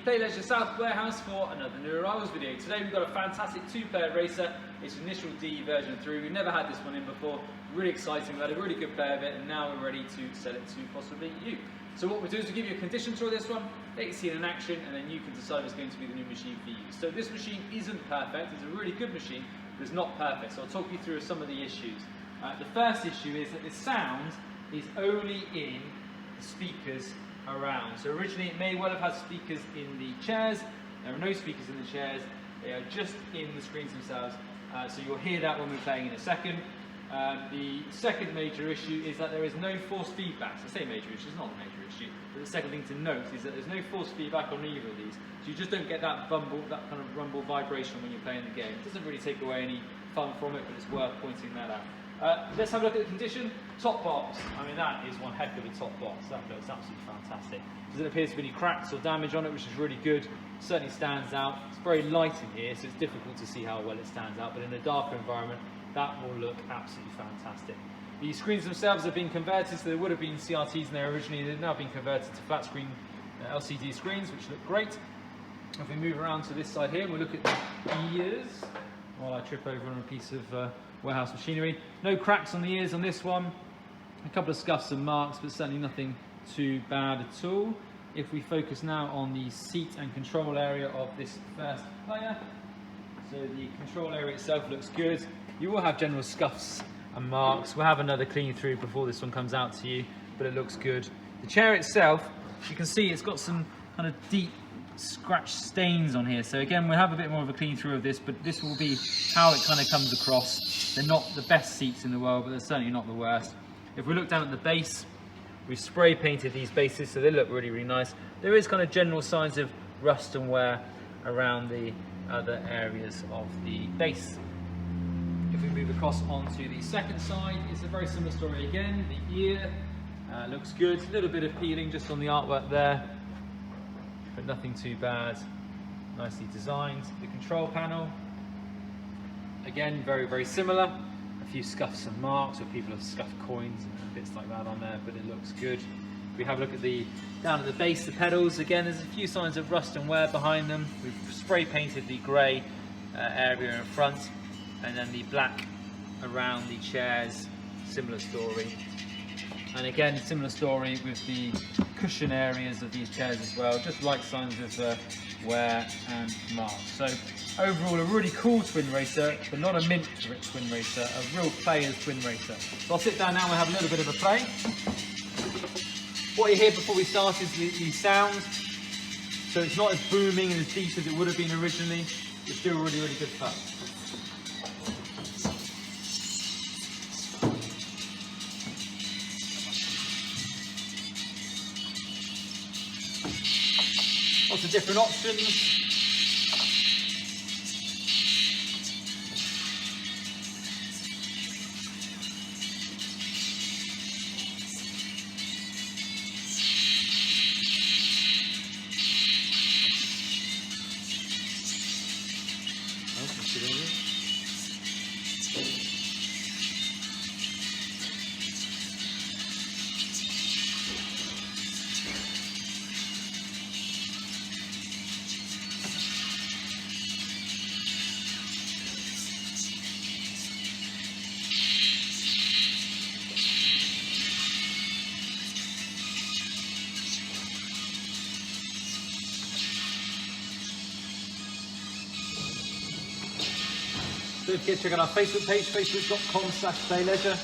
Play Leisure South Warehouse for another new arrivals video. Today we've got a fantastic two-player racer. It's initial D version 3. We've never had this one in before. Really exciting. We've had a really good play of it, and now we're ready to sell it to possibly you. So what we'll do is we'll give you a condition tour of this one, let you see it in action, and then you can decide if it's going to be the new machine for you. So this machine isn't perfect. It's a really good machine, but it's not perfect. So I'll talk you through some of the issues. The first issue is that the sound is only in the speakers around. So originally it may well have had speakers in the chairs. There are no speakers in the chairs. They are just in the screens themselves. So you'll hear that when we're playing in a second. The second major issue is that there is no force feedback. So I say major issue, it's not a major issue. But the second thing to note is that there's no force feedback on either of these. So you just don't get that rumble, that kind of rumble vibration when you're playing the game. It doesn't really take away any fun from it, but it's worth pointing that out. Let's have a look at the condition. Top box. I mean, that is one heck of a top box. That looks absolutely fantastic. Doesn't appear to be any cracks or damage on it, which is really good. Certainly stands out. It's very light in here, so it's difficult to see how well it stands out, but in a darker environment, that will look absolutely fantastic. The screens themselves have been converted, so there would have been CRTs in there originally. They've now been converted to flat screen LCD screens, which look great. If we move around to this side here, we'll look at the ears while I trip over on a piece of warehouse machinery. No cracks on the ears on this one. A couple of scuffs and marks, but certainly nothing too bad at all. If we focus now on the seat and control area of this first player, so the control area itself looks good. You will have general scuffs and marks. We'll have another clean through before this one comes out to you, but it looks good. The chair itself, you can see it's got some kind of deep scratch stains on here. So again, we'll have a bit more of a clean through of this, but this will be how it kind of comes across. They're not the best seats in the world, but they're certainly not the worst. If we look down at the base, we've spray painted these bases, so they look really, really nice. There is kind of general signs of rust and wear around the other areas of the base. If we move across onto the second side, it's a very similar story again. The ear looks good. A little bit of peeling just on the artwork there, but nothing too bad. Nicely designed. The control panel, again, very, very similar. A few scuffs and marks where people have scuffed coins and bits like that on there, but it looks good. If we have a look at down at the base, the pedals, again, there's a few signs of rust and wear behind them. We've spray painted the grey area in front, and then the black around the chairs, similar story. And again, similar story with the cushion areas of these chairs as well, just light signs of wear and marks. So overall, a really cool twin racer, but not a mint twin racer, a real player's twin racer. So I'll sit down now and have a little bit of a play. What you hear before we start is the sound. So it's not as booming and as deep as it would have been originally. It's still really, really good fun. Lots of different options. Don't forget to check out our Facebook page, facebook.com/playleisure,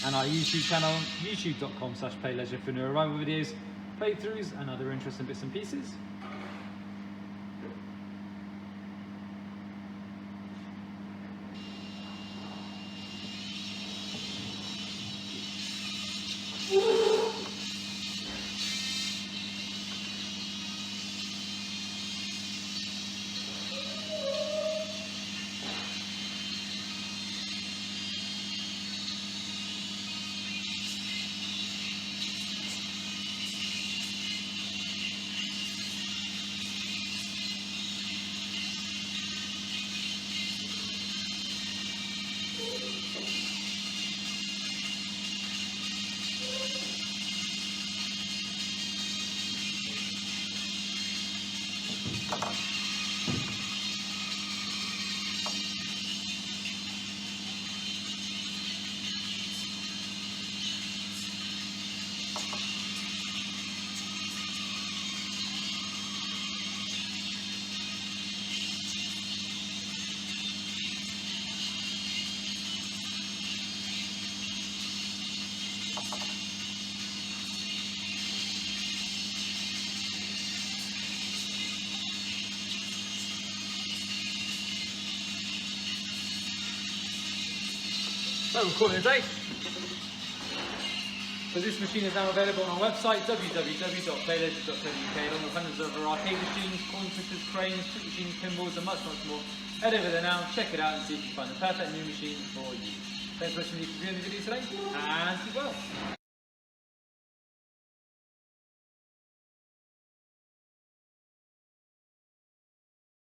and our YouTube channel, youtube.com/playleisure, for new arrival videos, playthroughs, and other interesting bits and pieces. So we'll call it a day. So this machine is now available on our website, www.playlegends.co.uk, along with hundreds of other arcade machines, coin pushers, cranes, trick machines, pinballs, and much, much more. Head over there now, check it out, and see if you can find the perfect new machine for you. Thanks for watching the video today, and keep well.